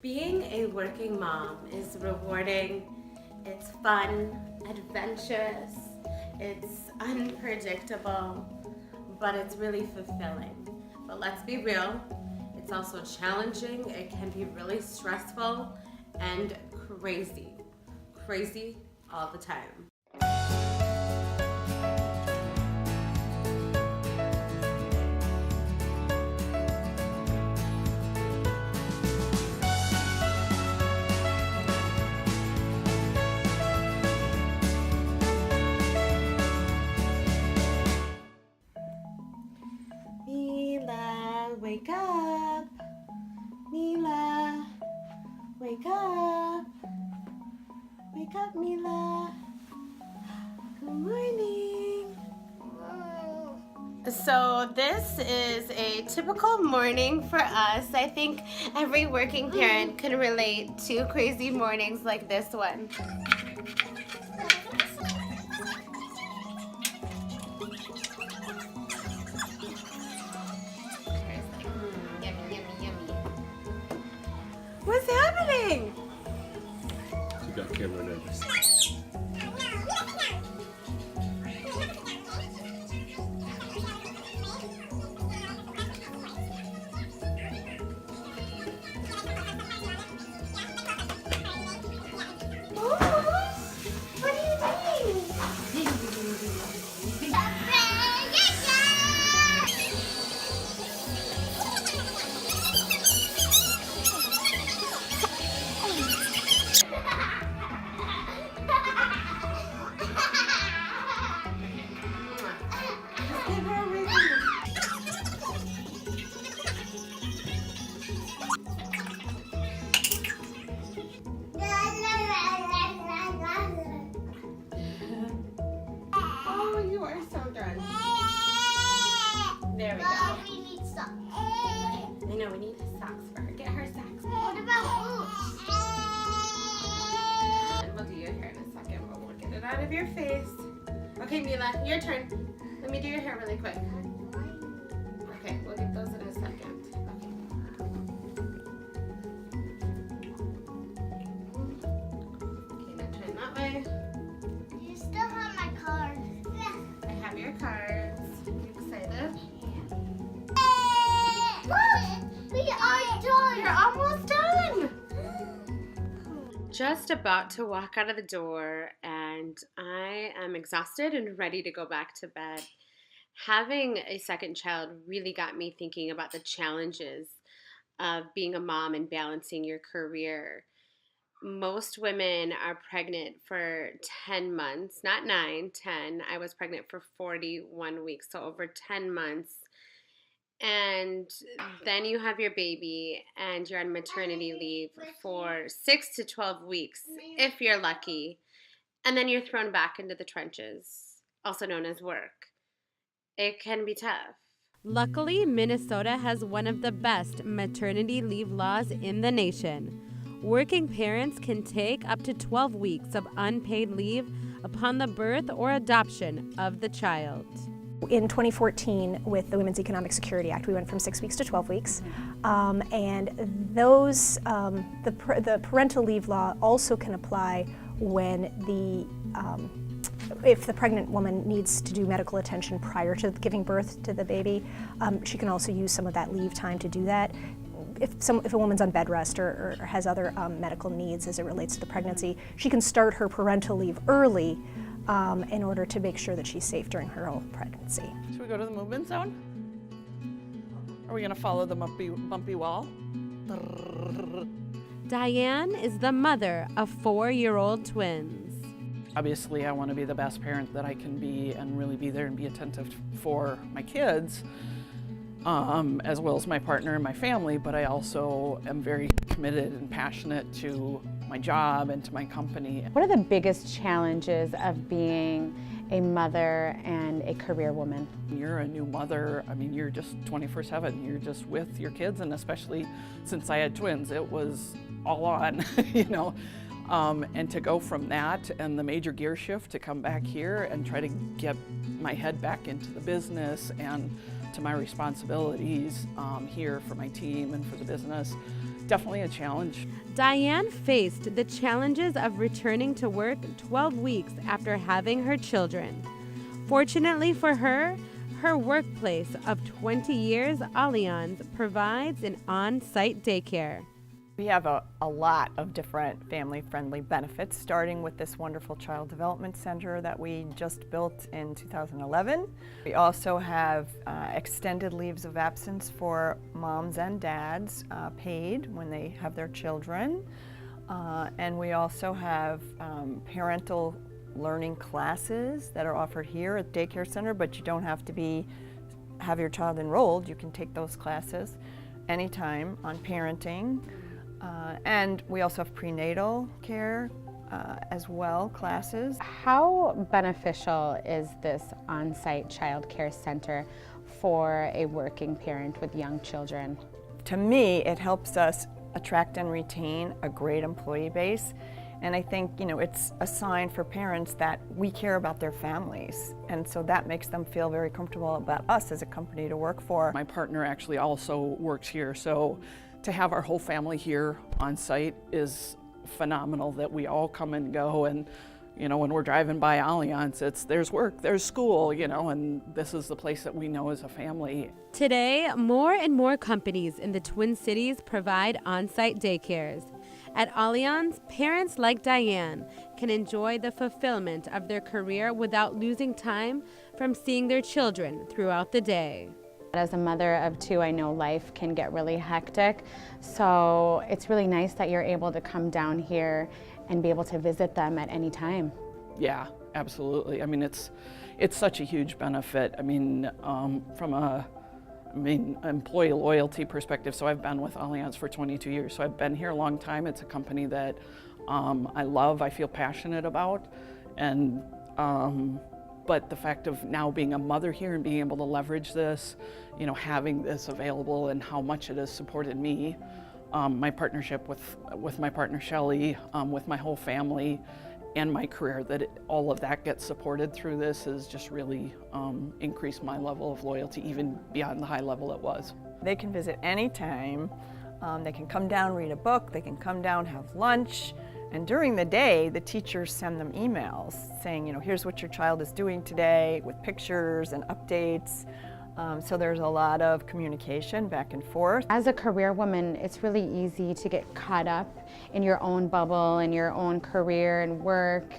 Being a working mom is rewarding, it's fun, adventurous, it's unpredictable, but it's really fulfilling. But let's be real, it's also challenging, it can be really stressful and crazy all the time. Mila, wake up. Mila, wake up. Wake up, Mila. Good morning. So this is a typical morning for us. I think every working parent can relate to crazy mornings like this one. What's happening? She got camera nervous. There we go. We need socks. I know, we need socks for her. Get her socks. What about boots? And we'll do your hair in a second, but we'll get it out of your face. Okay, Mila, your turn. Let me do your hair really quick. Okay, we'll get those in a second. Okay, now turn that way. You still have my card. I have your cards. You excited? We are done. You're almost done. Just about to walk out of the door, and I am exhausted and ready to go back to bed. Having a second child really got me thinking about the challenges of being a mom and balancing your career. Most women are pregnant for 10 months, not 9, 10. I was pregnant for 41 weeks, so over 10 months. And then you have your baby and you're on maternity leave for 6 to 12 weeks, if you're lucky. And then you're thrown back into the trenches, also known as work. It can be tough. Luckily, Minnesota has one of the best maternity leave laws in the nation. Working parents can take up to 12 weeks of unpaid leave upon the birth or adoption of the child. In 2014, with the Women's Economic Security Act, we went from 6 weeks to 12 weeks. And those, the parental leave law also can apply when if the pregnant woman needs to do medical attention prior to giving birth to the baby. She can also use some of that leave time to do that. If a woman's on bed rest or has other medical needs as it relates to the pregnancy, she can start her parental leave early in order to make sure that she's safe during her whole pregnancy. Should we go to the movement zone? Are we going to follow the bumpy wall? Diane is the mother of 4-year-old twins. Obviously, I want to be the best parent that I can be and really be there and be attentive for my kids, as well as my partner and my family, but I also am very committed and passionate to my job and to my company. What are the biggest challenges of being a mother and a career woman? You're a new mother, I mean, you're just 24/7, you're just with your kids, and especially since I had twins, it was all on, you know. And to go from that and the major gear shift to come back here and try to get my head back into the business and to my responsibilities here for my team and for the business, definitely a challenge. Diane faced the challenges of returning to work 12 weeks after having her children. Fortunately for her, her workplace of 20 years, Allianz, provides an on-site daycare. We have a lot of different family-friendly benefits, starting with this wonderful child development center that we just built in 2011. We also have extended leaves of absence for moms and dads, paid when they have their children. And we also have parental learning classes that are offered here at the daycare center, but you don't have to have your child enrolled. You can take those classes anytime on parenting. And we also have prenatal care as well, classes. How beneficial is this on-site child care center for a working parent with young children? To me, it helps us attract and retain a great employee base. And I think, it's a sign for parents that we care about their families. And so that makes them feel very comfortable about us as a company to work for. My partner actually also works here, so to have our whole family here on site is phenomenal, that we all come and go, and when we're driving by Allianz, there's work, there's school, and this is the place that we know as a family. Today, more and more companies in the Twin Cities provide on-site daycares. At Allianz, parents like Diane can enjoy the fulfillment of their career without losing time from seeing their children throughout the day. As a mother of two, I know life can get really hectic, so it's really nice that you're able to come down here and be able to visit them at any time. Yeah, absolutely. I mean, it's such a huge benefit. I mean, from employee loyalty perspective, so I've been with Allianz for 22 years, so I've been here a long time. It's a company that I love, I feel passionate about, and but the fact of now being a mother here and being able to leverage this, having this available and how much it has supported me, my partnership with my partner Shelley, with my whole family and my career, all of that gets supported through this has just really increased my level of loyalty even beyond the high level it was. They can visit anytime. They can come down, read a book, they can come down, have lunch. And during the day, the teachers send them emails saying, here's what your child is doing today with pictures and updates. So there's a lot of communication back and forth. As a career woman, it's really easy to get caught up in your own bubble and your own career and work.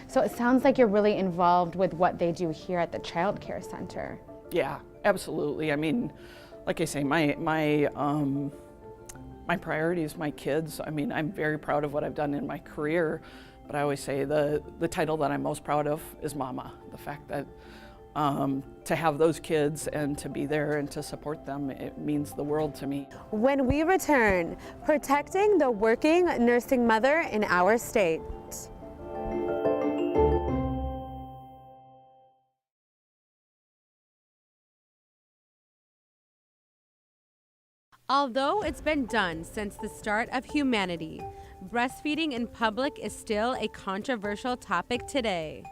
So it sounds like you're really involved with what they do here at the Child Care Center. Yeah, absolutely. I mean, like I say, my priority is my kids. I mean, I'm very proud of what I've done in my career, but I always say the title that I'm most proud of is Mama. The fact that to have those kids and to be there and to support them, it means the world to me. When we return, protecting the working nursing mother in our state. Although it's been done since the start of humanity, breastfeeding in public is still a controversial topic today.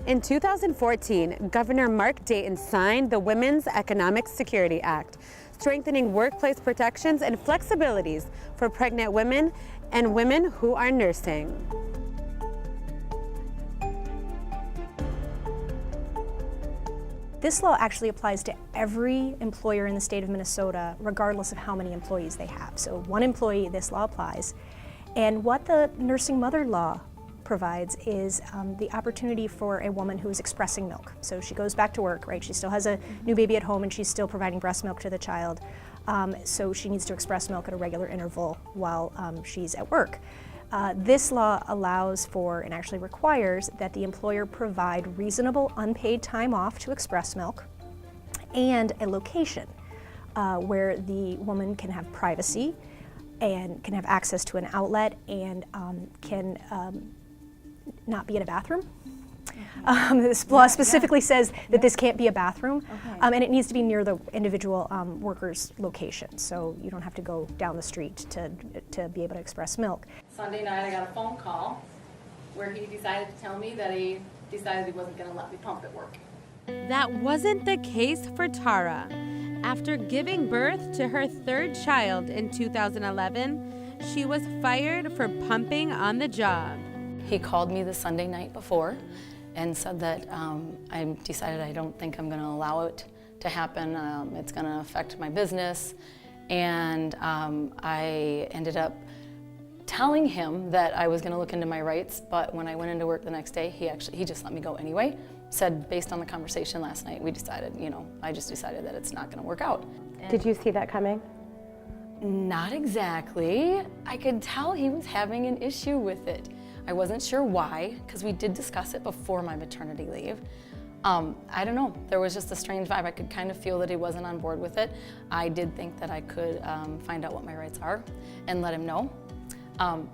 In 2014, Governor Mark Dayton signed the Women's Economic Security Act, strengthening workplace protections and flexibilities for pregnant women and women who are nursing. This law actually applies to every employer in the state of Minnesota, regardless of how many employees they have. So one employee, this law applies. And what the nursing mother law provides is the opportunity for a woman who is expressing milk. So she goes back to work, right? She still has a new baby at home and she's still providing breast milk to the child. So she needs to express milk at a regular interval while she's at work. This law allows for, and actually requires, that the employer provide reasonable unpaid time off to express milk and a location where the woman can have privacy and can have access to an outlet and can not be in a bathroom. This law specifically says that this can't be a bathroom, and it needs to be near the individual worker's location, so you don't have to go down the street to be able to express milk. Sunday night I got a phone call where he decided to tell me that he decided he wasn't going to let me pump at work. That wasn't the case for Tara. After giving birth to her third child in 2011, she was fired for pumping on the job. He called me the Sunday night before and said that I decided I don't think I'm going to allow it to happen. It's going to affect my business. And I ended up telling him that I was going to look into my rights, but when I went into work the next day, he just let me go anyway. Said, based on the conversation last night, we decided, I just decided that it's not going to work out. Did you see that coming? Not exactly. I could tell he was having an issue with it. I wasn't sure why, because we did discuss it before my maternity leave. I don't know, there was just a strange vibe. I could kind of feel that he wasn't on board with it. I did think that I could find out what my rights are and let him know.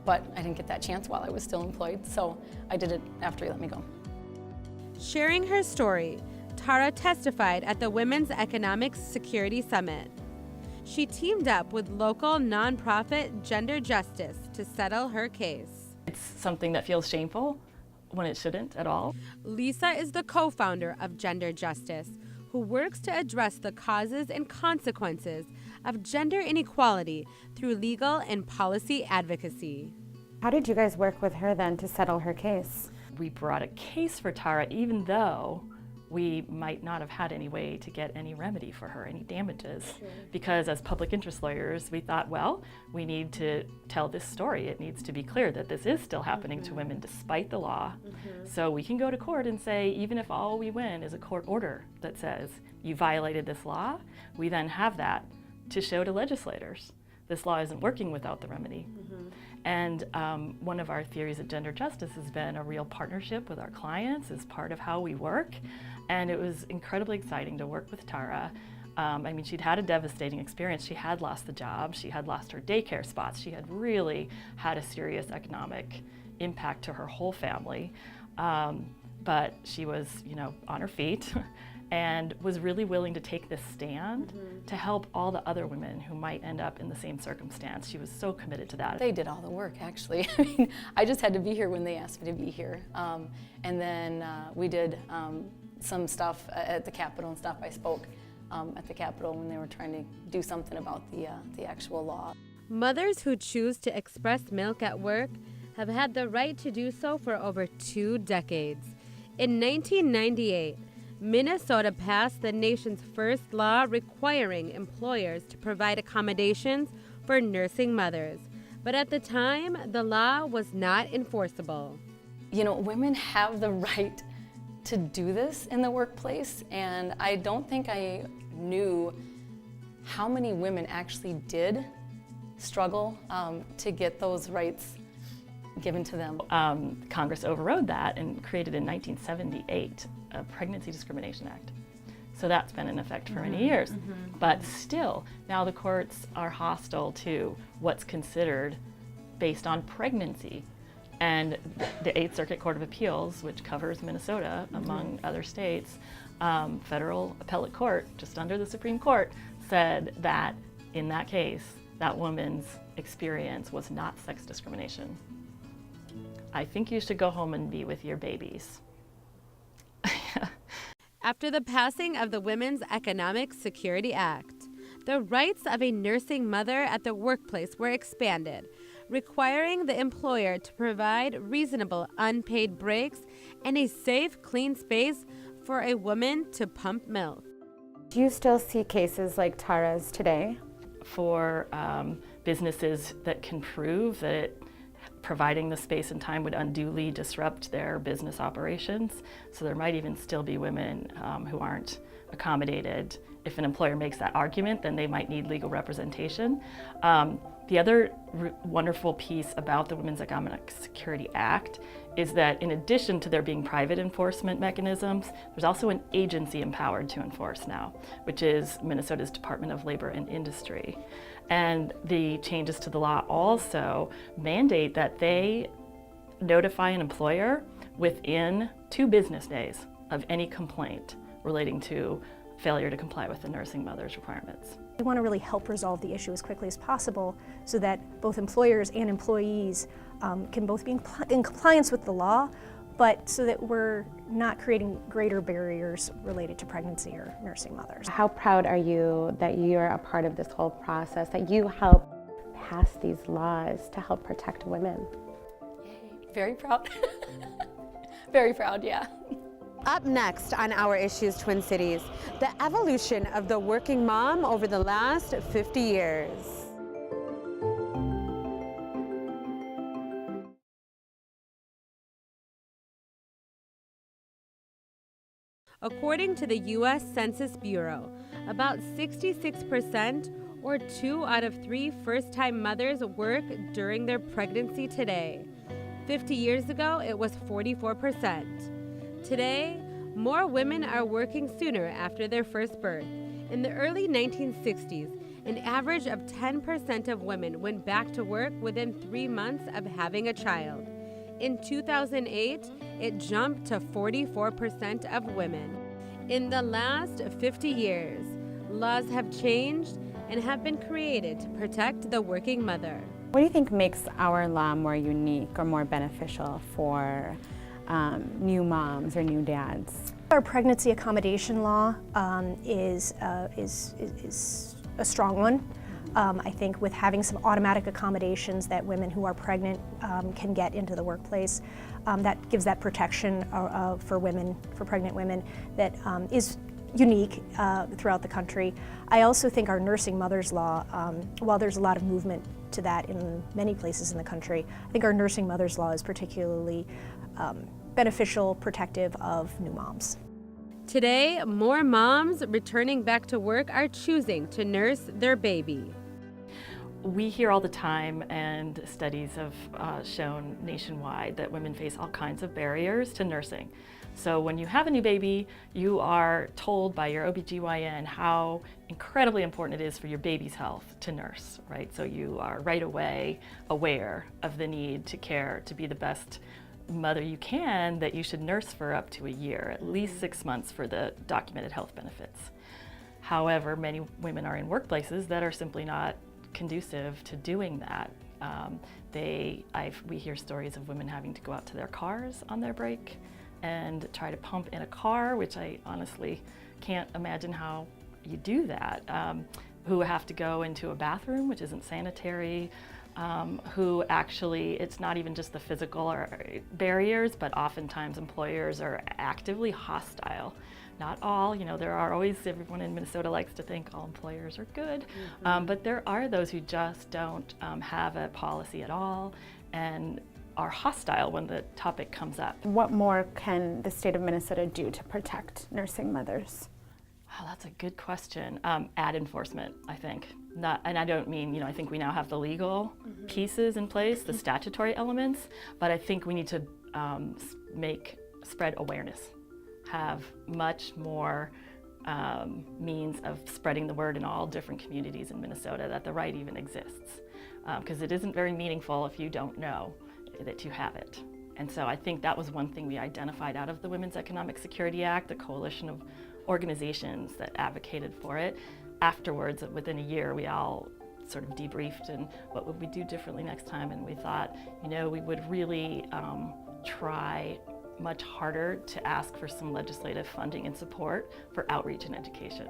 But I didn't get that chance while I was still employed, so I did it after he let me go. Sharing her story, Tara testified at the Women's Economic Security Summit. She teamed up with local nonprofit Gender Justice to settle her case. It's something that feels shameful when it shouldn't at all. Lisa is the co-founder of Gender Justice, who works to address the causes and consequences of gender inequality through legal and policy advocacy. How did you guys work with her then to settle her case? We brought a case for Tara even though we might not have had any way to get any remedy for her, any damages. Sure. Because as public interest lawyers, we thought, well, we need to tell this story. It needs to be clear that this is still happening to women despite the law. So we can go to court and say, even if all we win is a court order that says you violated this law, we then have that to show to legislators. This law isn't working without the remedy. And one of our theories of gender justice has been a real partnership with our clients as part of how we work. And it was incredibly exciting to work with Tara. I mean, she'd had a devastating experience. She had lost the job. She had lost her daycare spots. She had really had a serious economic impact to her whole family. But she was, on her feet and was really willing to take this stand to help all the other women who might end up in the same circumstance. She was so committed to that. They did all the work, actually. I mean, I just had to be here when they asked me to be here. And then we did some stuff at the Capitol and stuff. I spoke at the Capitol when they were trying to do something about the actual law. Mothers who choose to express milk at work have had the right to do so for over 2 decades. In 1998, Minnesota passed the nation's first law requiring employers to provide accommodations for nursing mothers. But at the time, the law was not enforceable. Women have the right to do this in the workplace, and I don't think I knew how many women actually did struggle to get those rights given to them. Congress overrode that and created in 1978 a Pregnancy Discrimination Act. So that's been in effect for many years. But still, now the courts are hostile to what's considered based on pregnancy. And the 8th Circuit Court of Appeals, which covers Minnesota, among other states, federal appellate court, just under the Supreme Court, said that in that case, that woman's experience was not sex discrimination. I think you should go home and be with your babies. After the passing of the Women's Economic Security Act, the rights of a nursing mother at the workplace were expanded, requiring the employer to provide reasonable unpaid breaks and a safe, clean space for a woman to pump milk. Do you still see cases like Tara's today? For businesses that can prove that providing the space and time would unduly disrupt their business operations. So there might even still be women who aren't accommodated. If an employer makes that argument, then they might need legal representation. The other wonderful piece about the Women's Economic Security Act is that in addition to there being private enforcement mechanisms, there's also an agency empowered to enforce now, which is Minnesota's Department of Labor and Industry. And the changes to the law also mandate that they notify an employer within 2 business days of any complaint relating to failure to comply with the nursing mother's requirements. We want to really help resolve the issue as quickly as possible so that both employers and employees can both be in compliance with the law but so that we're not creating greater barriers related to pregnancy or nursing mothers. How proud are you that you're a part of this whole process, that you help pass these laws to help protect women? Very proud. Very proud, yeah. Up next on Our Issues Twin Cities, the evolution of the working mom over the last 50 years. According to the U.S. Census Bureau, about 66% or 2 out of 3 first-time mothers work during their pregnancy today. 50 years ago, it was 44%. Today, more women are working sooner after their first birth. In the early 1960s, an average of 10% of women went back to work within 3 months of having a child. In 2008, it jumped to 44% of women. In the last 50 years, laws have changed and have been created to protect the working mother. What do you think makes our law more unique or more beneficial for new moms or new dads? Our pregnancy accommodation law is a strong one. I think with having some automatic accommodations that women who are pregnant can get into the workplace, that gives that protection for women, for pregnant women, that is unique throughout the country. I also think our nursing mothers law, while there's a lot of movement to that in many places in the country, I think our nursing mothers law is particularly beneficial, protective of new moms. Today, more moms returning back to work are choosing to nurse their baby. We hear all the time, and studies have shown nationwide, that women face all kinds of barriers to nursing. So when you have a new baby, you are told by your OBGYN how incredibly important it is for your baby's health to nurse, right? So you are right away aware of the need to care, to be the best mother you can, that you should nurse for up to a year, at least 6 months for the documented health benefits. However, many women are in workplaces that are simply not conducive to doing that. We hear stories of women having to go out to their cars on their break and try to pump in a car, which I honestly can't imagine how you do that, who have to go into a bathroom, which isn't sanitary, who actually, it's not even just the physical barriers, but oftentimes employers are actively hostile. Not all, there are always, everyone in Minnesota likes to think all employers are good, but there are those who just don't have a policy at all and are hostile when the topic comes up. What more can the state of Minnesota do to protect nursing mothers? Oh, that's a good question. Ad enforcement, I think. And I don't mean, I think we now have the legal pieces in place, the statutory elements, but I think we need to spread awareness, have much more means of spreading the word in all different communities in Minnesota that the right even exists. Because it isn't very meaningful if you don't know that you have it. And so I think that was one thing we identified out of the Women's Economic Security Act, the coalition of organizations that advocated for it. Afterwards, within a year, we all sort of debriefed and what would we do differently next time, and we thought, we would really try much harder to ask for some legislative funding and support for outreach and education,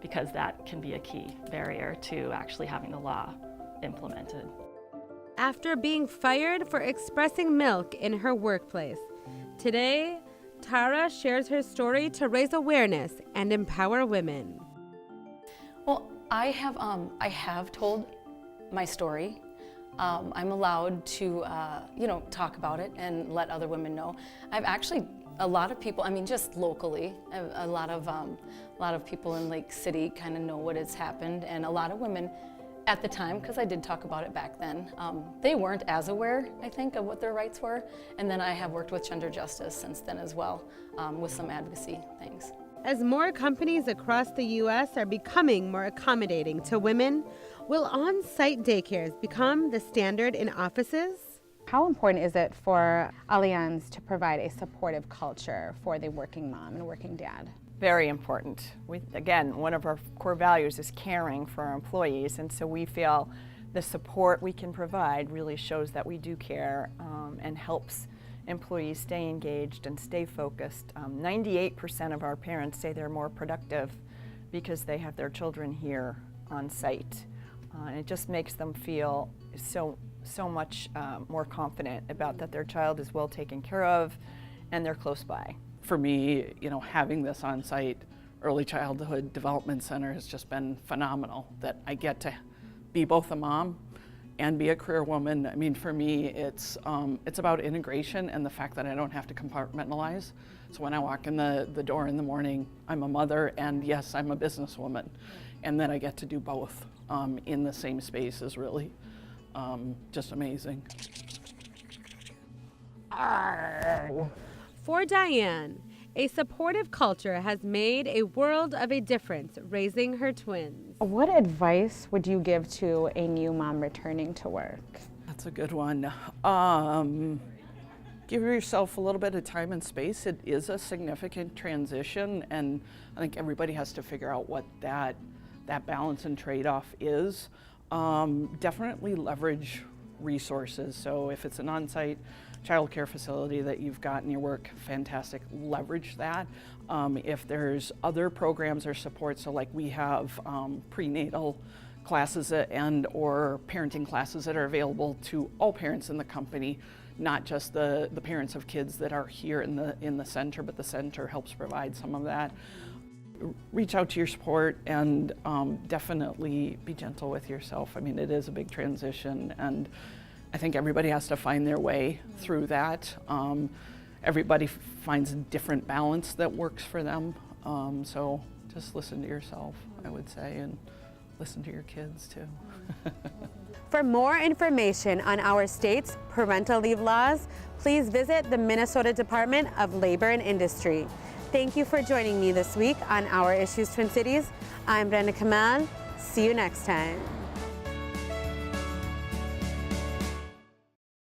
because that can be a key barrier to actually having the law implemented. After being fired for expressing milk in her workplace, today, Tara shares her story to raise awareness and empower women. Well, I have told my story. I'm allowed to, talk about it and let other women know. I've actually, a lot of people, just locally, a lot of people in Lake City kind of know what has happened, and a lot of women at the time, because I did talk about it back then, they weren't as aware, I think, of what their rights were. And then I have worked with Gender Justice since then as well, with some advocacy things. As more companies across the U.S. are becoming more accommodating to women, will on-site daycares become the standard in offices? How important is it for Allianz to provide a supportive culture for the working mom and working dad? Very important. Again, one of our core values is caring for our employees, and so we feel the support we can provide really shows that we do care and helps employees stay engaged and stay focused. 98% of our parents say they're more productive because they have their children here on site. And it just makes them feel so much more confident about that their child is well taken care of and they're close by. For me, you know, having this on-site early childhood development center has just been phenomenal, that I get to be both a mom and be a career woman. I mean, for me, it's about integration and the fact that I don't have to compartmentalize. So when I walk in the door in the morning, I'm a mother and yes, I'm a businesswoman. And then I get to do both in the same space is really just amazing. For Diane, a supportive culture has made a world of a difference raising her twins. What advice would you give to a new mom returning to work? That's a good one. Give yourself a little bit of time and space. It is a significant transition, and I think everybody has to figure out what that balance and trade-off is. Definitely leverage resources. So if it's an on-site child care facility that you've got in your work, fantastic, leverage that. If there's other programs or support, so like we have prenatal classes and or parenting classes that are available to all parents in the company, not just the parents of kids that are here in the center, but the center helps provide some of that. Reach out to your support and definitely be gentle with yourself. I mean, it is a big transition, and I think everybody has to find their way through that. Everybody finds a different balance that works for them. So just listen to yourself, I would say, and listen to your kids too. For more information on our state's parental leave laws, please visit the Minnesota Department of Labor and Industry. Thank you for joining me this week on Our Issues Twin Cities. I'm Rana Kamal. See you next time.